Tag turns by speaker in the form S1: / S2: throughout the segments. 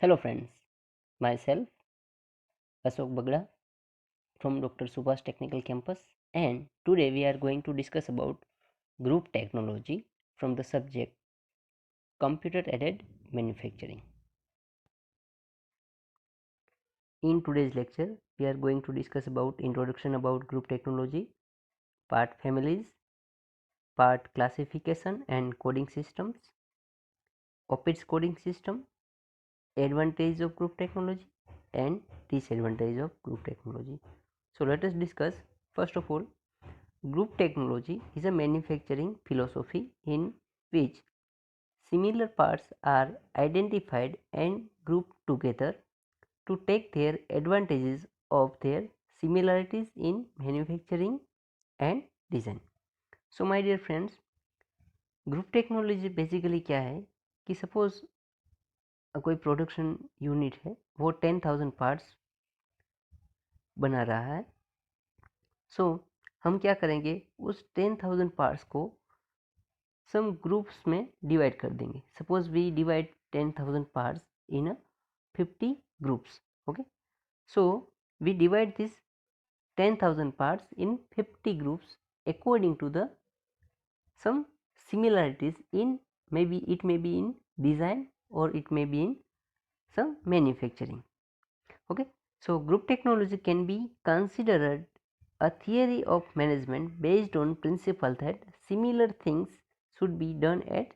S1: Hello friends, myself Ashok Bagda from Dr. Subhash Technical Campus, and today we are going to discuss about group technology from the subject computer aided manufacturing. In today's lecture we are going to discuss about introduction about group technology, part families, part classification and coding systems, OPITS coding system, advantage of group technology and disadvantage of group technology. So let us discuss. First of all, group technology is a manufacturing philosophy in which similar parts are identified and grouped together to take their advantages of their similarities in manufacturing and design. So my dear friends, group technology basically क्या है कि suppose कोई production unit है, वो 10,000 parts बना रहा है. सो हम क्या करेंगे, उस 10,000 पार्ट्स को सम ग्रुप्स में डिवाइड कर देंगे. Suppose we divide 10,000 parts in 50 groups. Okay, so we divide this 10,000 parts in 50 groups according to the some similarities in, maybe it may be in design or it may be in some manufacturing. Okay, so group technology can be considered a theory of management based on principle that similar things should be done at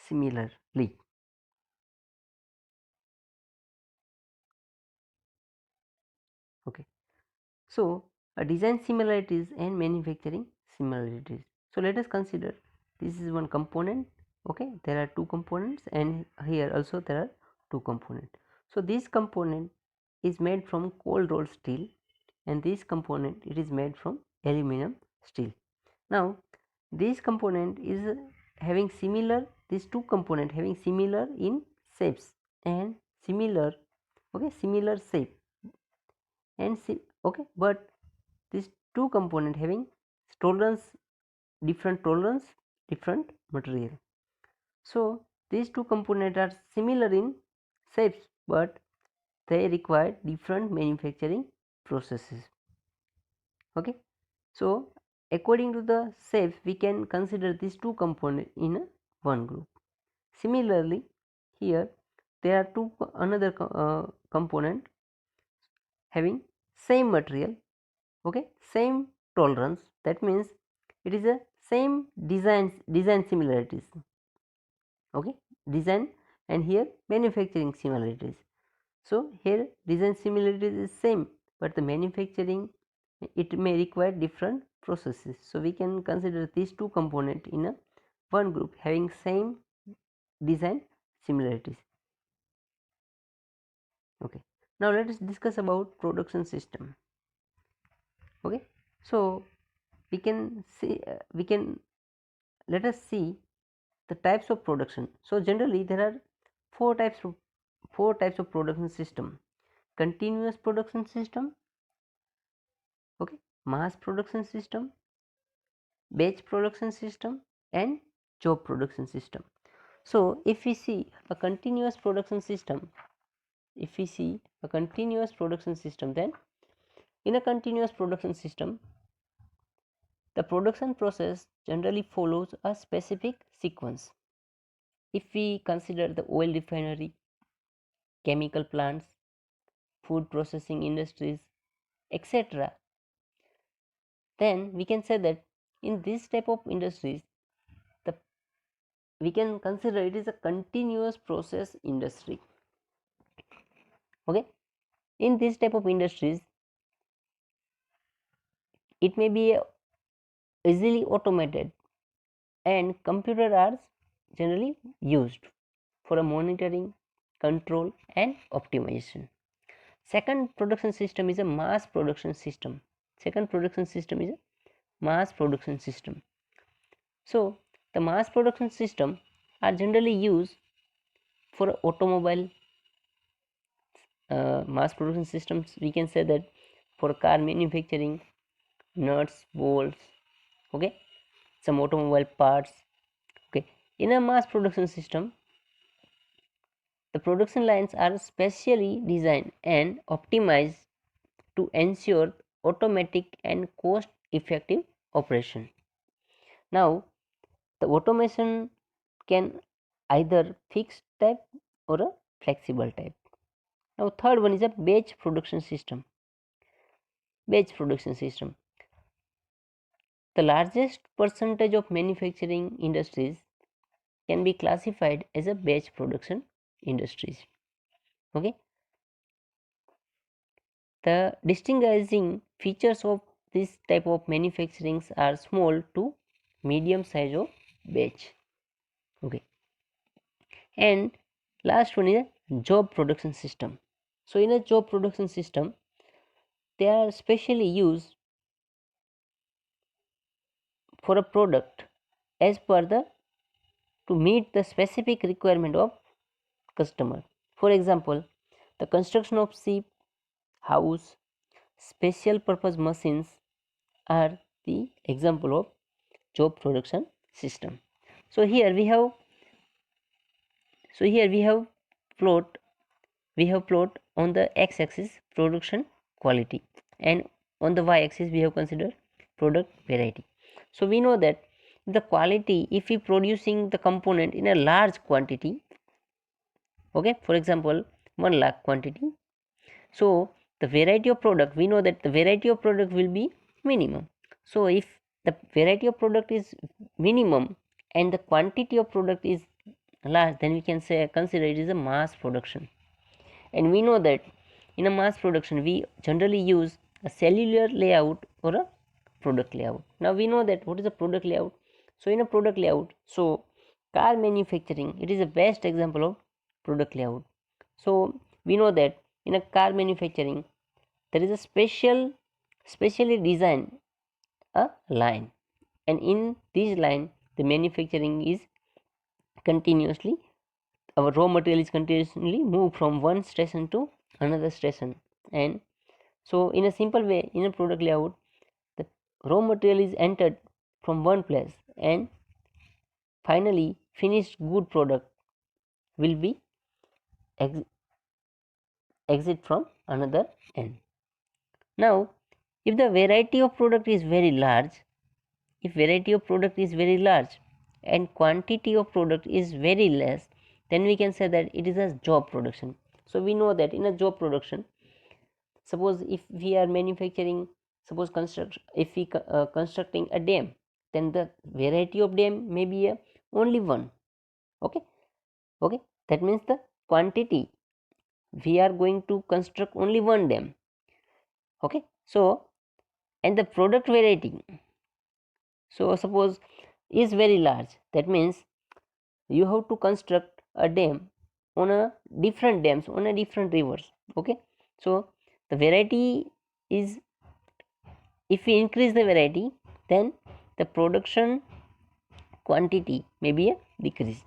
S1: similarly. Okay, so design similarities and manufacturing similarities. So let us consider, this is one component. Okay, there are two components and here also there are two components. So this component is made from cold rolled steel and this component it is made from aluminum steel. Now this component is having similar, these two component having similar in shapes and similar, okay, similar shape and okay, but these two component having tolerance, different material. So these two components are similar in shapes but they require different manufacturing processes. Okay, so according to the shapes we can consider these two components in one group. Similarly here there are two another component having same material, okay, same tolerance, that means it is a same design similarities. Okay, design and here manufacturing similarities. So here design similarities is same but the manufacturing it may require different processes. So we can consider these two components in a one group having same design similarities. Okay, now let us discuss about production system. Okay, so we can see let us see the types of production. So generally there are four types of production system: continuous production system, okay, mass production system, batch production system and job production system. So if we see a continuous production system, then in a continuous production system the production process generally follows a specific sequence. If we consider the oil refinery, chemical plants, food processing industries, etc., then we can say that in this type of industries the we can consider it is a continuous process industry. Okay, in this type of industries it may be easily automated and computers are generally used for a monitoring, control and optimization. Second production system is a mass production system. So the mass production system are generally used for automobile mass production systems. We can say that for car manufacturing, nuts, bolts, okay, some automobile parts. Okay, in a mass production system The production lines are specially designed and optimized to ensure automatic and cost effective operation. Now, the automation can either fixed type or a flexible type. Now, third one is a batch production system. Batch production system. The largest percentage of manufacturing industries can be classified as a batch production industries. Okay. The distinguishing features of this type of manufacturing are small to medium size of batch. Okay. And last one is a job production system. So in a job production system, they are specially used for a product as per the to meet the specific requirement of customer. For example, the construction of ship, house, special purpose machines are the example of job production system. So here we have plot plot on the x-axis production quality, and on the y-axis we have considered product variety. So we know that the quality, if we producing the component in a large quantity, okay, for example 1 lakh quantity, so the variety of product, we know that the variety of product will be minimum. So if the variety of product is minimum and the quantity of product is large, then we can say consider it is a mass production. And we know that in a mass production we generally use a cellular layout or a product layout. Now we know that what is a product layout. So in a product layout, so car manufacturing, it is the best example of product layout. So we know that in a car manufacturing there is a specially designed a line, and in this line the manufacturing is continuously, our raw material is continuously moved from one station to another station. And so in a simple way, in a product layout, the raw material is entered from one place, and finally finished good product will be exit from another end. Now if the variety of product is very large, and quantity of product is very less, then we can say that it is a job production. So we know that in a job production, suppose if we are manufacturing, suppose constructing a dam, then the variety of dam may be only one. Okay, that means the quantity, we are going to construct only one dam. Okay, so and the product variety, so suppose is very large, that means you have to construct a dam on a different dams on a different rivers. Okay, so the variety is, if we increase the variety, then the production quantity may be a decrease.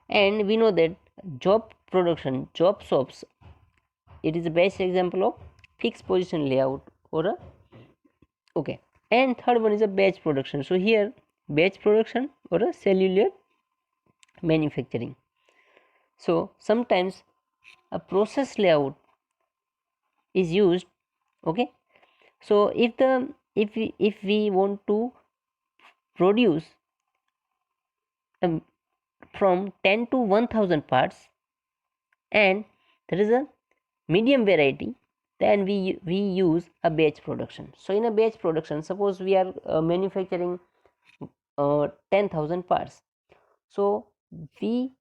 S1: And we know that job production, job shops, it is the best example of fixed position layout or a, okay. And third one is a batch production. So here batch production or a cellular manufacturing. So sometimes a process layout is used. Okay, so if we want to produce from 10 to 1000 parts, and there is a medium variety, then we use a batch production. So in a batch production, suppose we are manufacturing 10,000 parts, so we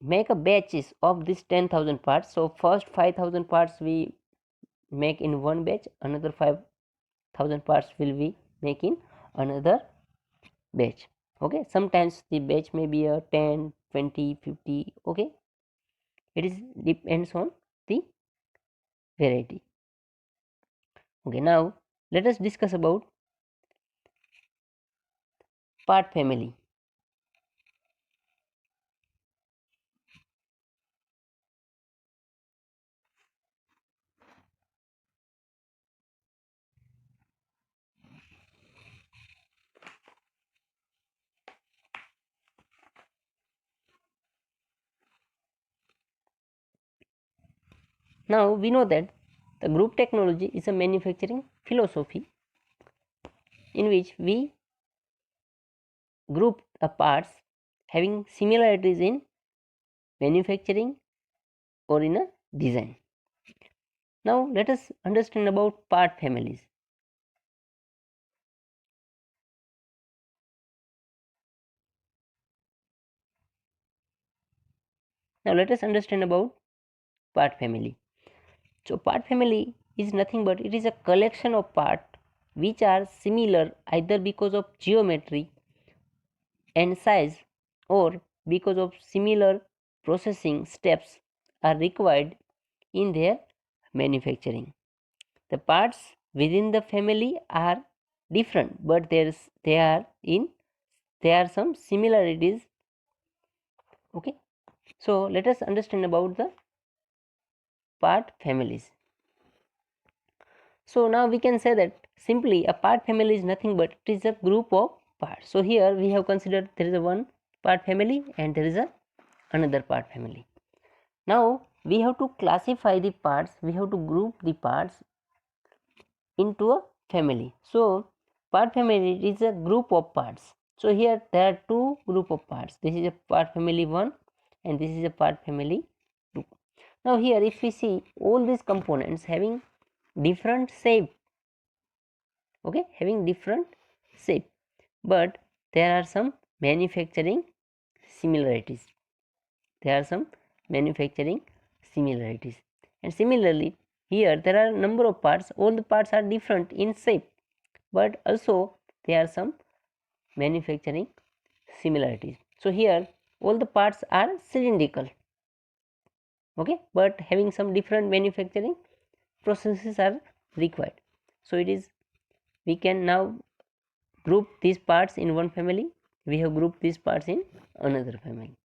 S1: make a batches of this 10,000 parts. So first 5,000 parts we make in one batch, another 5,000 parts will be make in another batch. Okay, sometimes the batch may be a 10, 20, 50. Okay, it is depends on the variety. Okay, now let us discuss about part family. Now we know that the group technology is a manufacturing philosophy in which we group the parts having similarities in manufacturing or in a design. Now let us understand about part families. Now let us understand about part family. So part family is nothing but it is a collection of parts which are similar either because of geometry and size or because of similar processing steps are required in their manufacturing. The parts within the family are different, but there are some similarities. Okay, so let us understand about the part families. So now we can say that simply a part family is nothing but it is a group of parts. So here we have considered there is a one part family and there is a another part family. Now we have to classify the parts, we have to group the parts into a family. So part family is a group of parts. So here there are two group of parts. This is a part family 1 and this is a part family 2. Now here if we see all these components having different shape, okay, having different shape, but there are some manufacturing similarities. There are some manufacturing similarities, and similarly here there are number of parts. All the parts are different in shape, but also there are some manufacturing similarities. So here all the parts are cylindrical, okay, but having some different manufacturing processes are required. So it is, we can now group these parts in one family, we have grouped these parts in another family.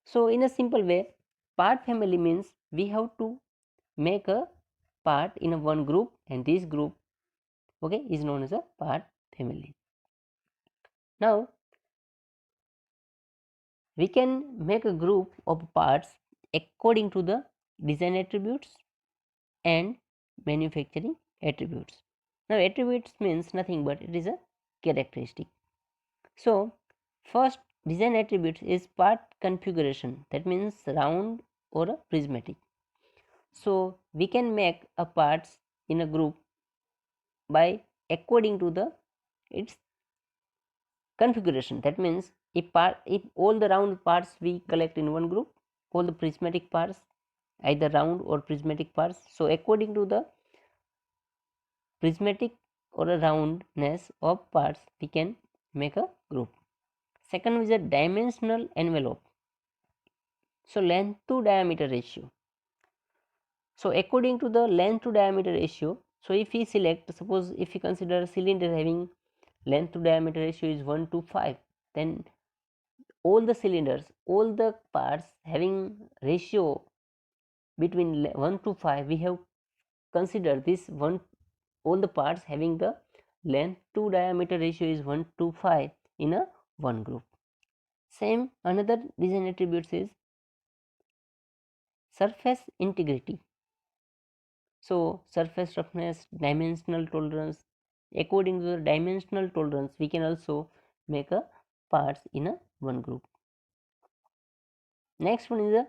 S1: So in a simple way, part family means we have to make a part in a one group, and this group, okay, is known as a part family. Now we can make a group of parts according to the design attributes and manufacturing attributes. Now attributes means nothing but it is a characteristic. So first design attributes is part configuration, that means round or a prismatic. So we can make a parts in a group by according to the its configuration. That means if all the round parts we collect in one group, all the prismatic parts either round or prismatic parts, so according to the prismatic or a roundness of parts we can make a group. Second is a dimensional envelope, so length to diameter ratio. So according to the length to diameter ratio, so if we select, suppose if we consider a cylinder having length to diameter ratio is 1 to 5, then all the cylinders, all the parts having ratio between 1 to 5, we have considered this one, all the parts having the length to diameter ratio is 1 to 5 in a one group. Same another design attributes is surface integrity. So surface roughness, dimensional tolerance. According to the dimensional tolerance, we can also make a parts in a one group. Next one is a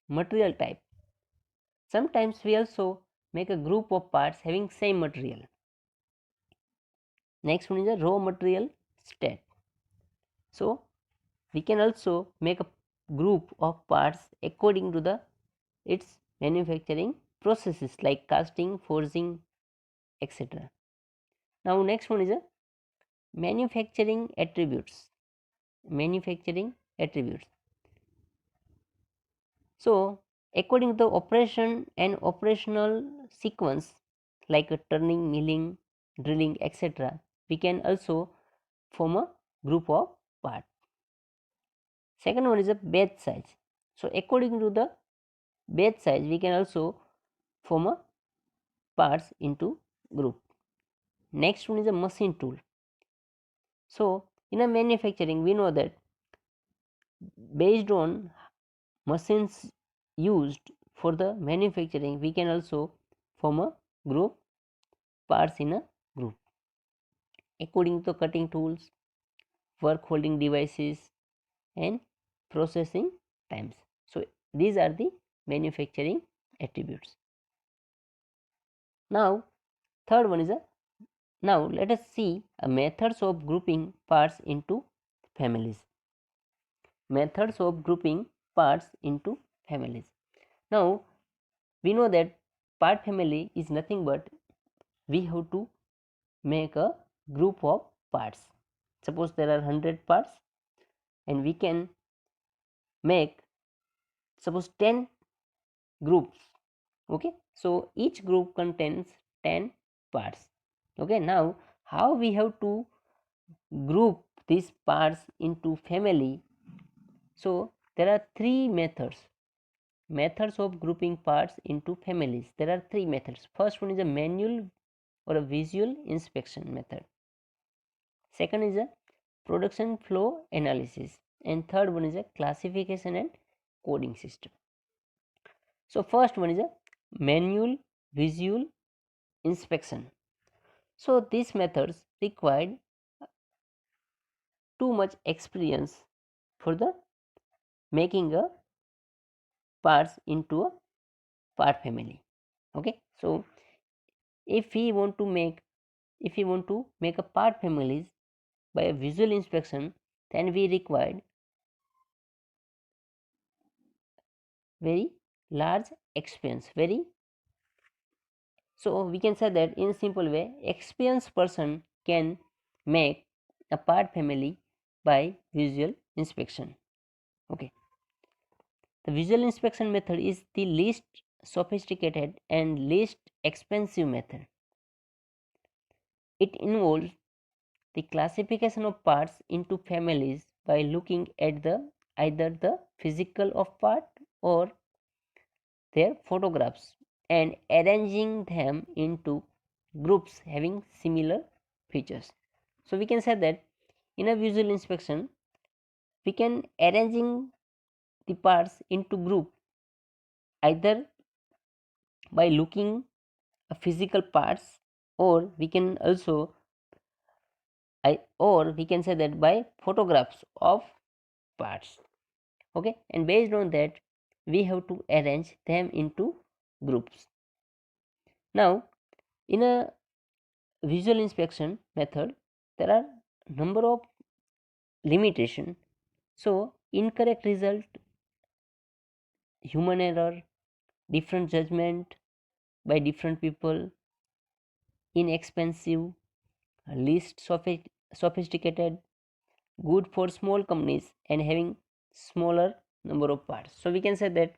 S1: material type. Sometimes we also make a group of parts having same material. Next one is a raw material state. So we can also make a group of parts according to the its manufacturing processes like casting, forging, etc. Now next one is a manufacturing attributes. Manufacturing attributes. So according to the operation and operational sequence like a turning, milling, drilling, etc., we can also form a group of parts. Second one is a batch size. So according to the batch size, we can also form a parts into group. Next one is a machine tool. So in a manufacturing, we know that based on machines used, for the manufacturing, we can also form a group, parts in a group according to cutting tools, work holding devices, and processing times. So these are the manufacturing attributes. Now third one is a now let us see a methods of grouping parts into families. Methods of grouping parts into families. Now we know that part family is nothing but we have to make a group of parts. Suppose there are 100 parts and we can make suppose 10 groups. Okay, so each group contains 10 parts. Okay, now how we have to group these parts into family? So there are three methods of grouping parts into families. There are three methods. First one is a manual or a visual inspection method. Second is a production flow analysis, and third one is a classification and coding system. So first one is a manual visual inspection. So these methods required too much experience for the making a parts into a part family. Okay, so if we want to make a part families by a visual inspection, then we required very large expense. So we can say that in a simple way, experienced person can make a part family by visual inspection. Okay, the visual inspection method is the least sophisticated and least expensive method. It involves the classification of parts into families by looking at either the physical of part or their photographs and arranging them into groups having similar features. So we can say that in a visual inspection we can arranging the parts into group either by looking at physical parts, or we can also or we can say that by photographs of parts. Okay, and based on that we have to arrange them into groups. Now in a visual inspection method there are number of limitation. So incorrect result, human error, different judgment by different people, inexpensive, least sophisticated, good for small companies and having smaller number of parts. So we can say that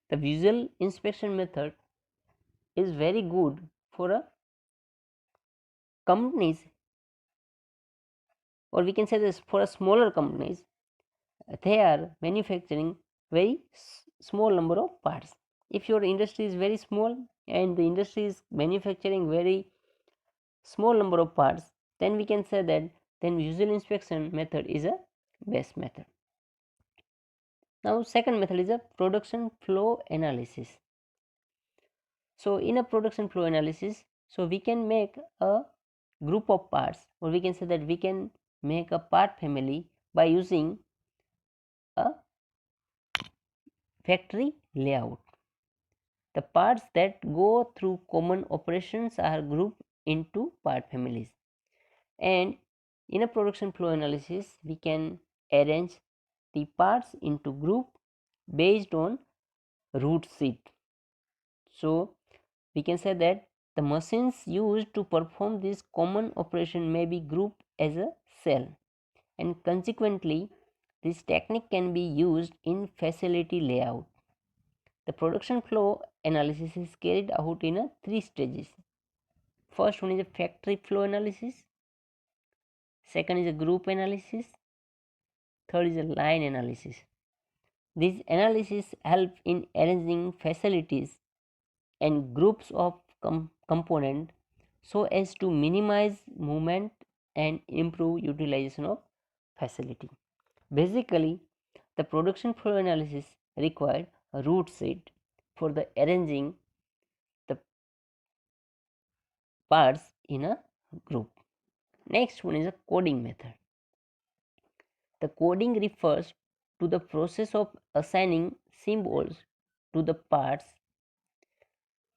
S1: the visual inspection method is very good for a companies, or we can say this for a smaller companies. They are manufacturing very small number of parts. If your industry is very small and the industry is manufacturing very small number of parts, then we can say that then visual inspection method is a best method. Now second method is a production flow analysis. So in a production flow analysis, so we can make a group of parts, or we can say that we can make a part family by using a factory layout. The parts that go through common operations are grouped into part families. And in a production flow analysis, we can arrange the parts into group based on root sheet. So we can say that the machines used to perform this common operation may be grouped as a cell, and consequently this technique can be used in facility layout. The production flow analysis is carried out in a three stages. First one is a factory flow analysis, second is a group analysis, third is a line analysis. These analysis help in arranging facilities and groups of component so as to minimize movement and improve utilization of facility. Basically, the production flow analysis required a root sheet for the arranging the parts in a group. Next one is a coding method. The coding refers to the process of assigning symbols to the parts.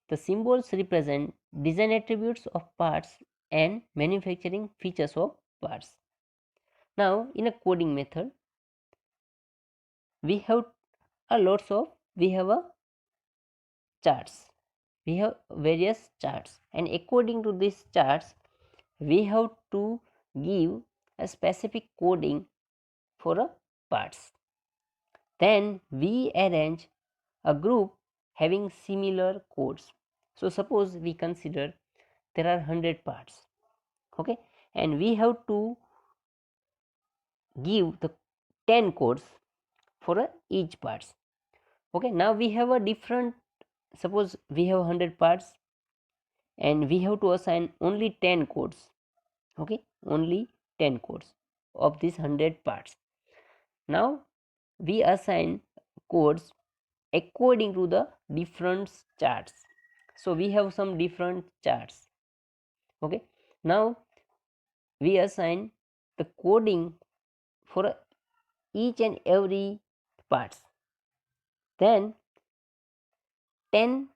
S1: The symbols represent design attributes of parts and manufacturing features of parts. Now, in a coding method, we have a charts. We have various charts, and according to these charts, we have to give a specific coding for a parts. Then we arrange a group having similar codes. So suppose we consider there are 100 parts, okay, and we have to give the 10 codes for each parts. Okay, now we have a different, suppose we have 100 parts and we have to assign only 10 codes, okay, only 10 codes of these 100 parts. Now we assign codes according to the different charts. So we have some different charts, okay. Now we assign the coding for each and every parts. Then 10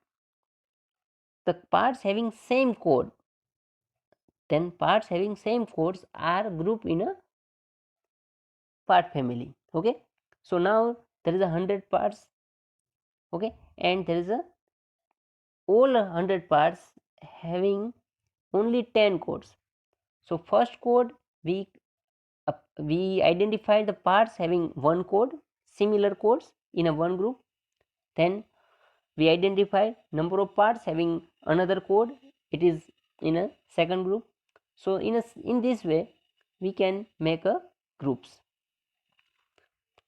S1: the parts having same code, 10 parts having same codes are grouped in a part family, okay. So now there is 100 parts, okay, and there is a all 100 parts having only 10 codes. So first code we identify the parts having one code, similar codes in a one group. Then we identify number of parts having another code, it is in a second group. So in this way we can make a groups,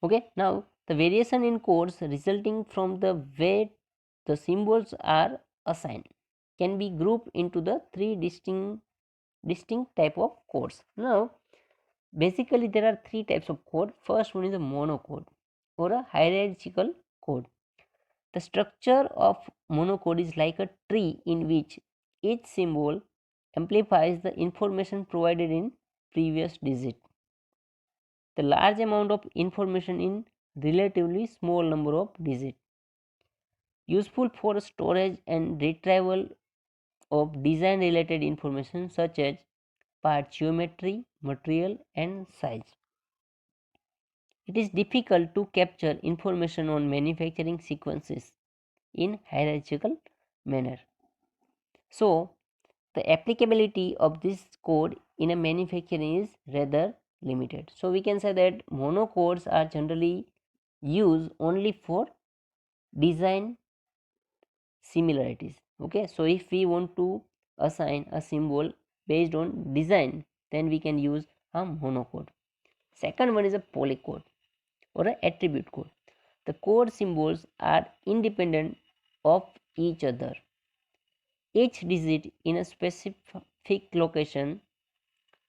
S1: okay. Now the variation in codes resulting from the way the symbols are assigned can be grouped into the three distinct type of codes. Now basically there are three types of code. First one is a monocode or a hierarchical code. The structure of monocode is like a tree in which each symbol amplifies the information provided in previous digit. The large amount of information in relatively small number of digits. Useful for storage and retrieval of design related information such as part geometry, material and size. It is difficult to capture information on manufacturing sequences in hierarchical manner. So, the applicability of this code in a manufacturing is rather limited. So, we can say that monocodes are generally used only for design similarities. Okay, so if we want to assign a symbol based on design, then we can use a monocode. Second one is a polycode or an attribute code. The code symbols are independent of each other. Each digit in a specific location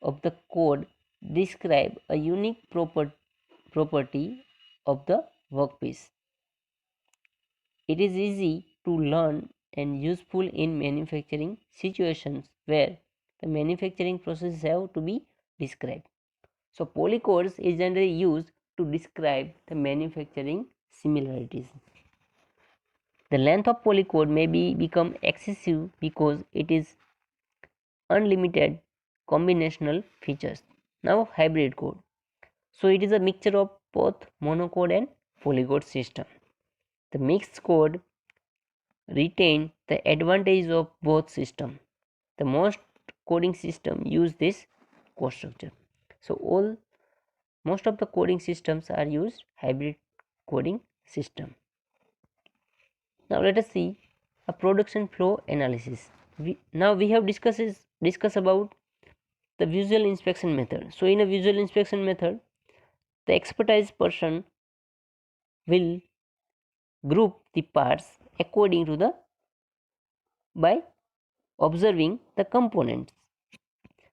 S1: of the code describe a unique property of the workpiece. It is easy to learn and useful in manufacturing situations where the manufacturing processes have to be described. So polycodes is generally used to describe the manufacturing similarities. The length of polycode may become excessive because it is unlimited combinational features. Now hybrid code. So it is a mixture of both monocode and polycode system. The mixed code retain the advantage of both system. The most coding system use this code structure. So most of the coding systems are used hybrid coding system. Now let us see a production flow analysis. We have discussed about the visual inspection method. So in a visual inspection method, the expertise person will group the parts according to the by observing the components.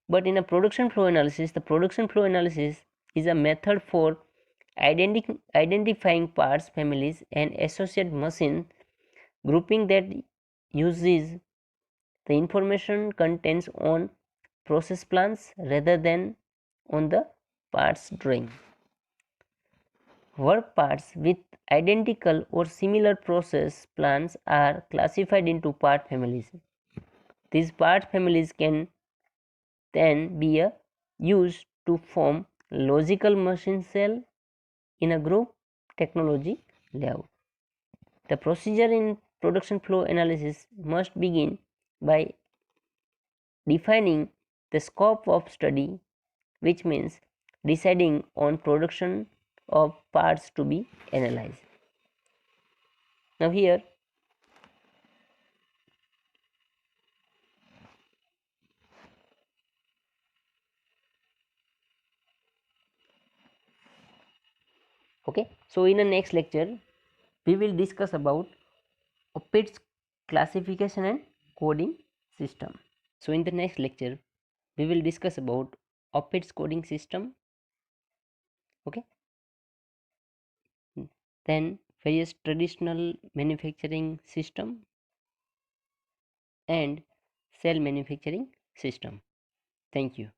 S1: But in a production flow analysis, the production flow analysis is a method for identifying parts families and associated machines grouping that uses the information contains on process plans rather than on the parts drawing. Work parts with identical or similar process plans are classified into part families. These part families can then be used to form logical machine cell in a group technology layout. The procedure in production flow analysis must begin by defining the scope of study, which means deciding on production of parts to be analyzed. Now here okay, so in the next lecture we will discuss about OPID's classification and coding system. So in the next lecture we will discuss about OPID's coding system, okay, then various traditional manufacturing system and cell manufacturing system. Thank you.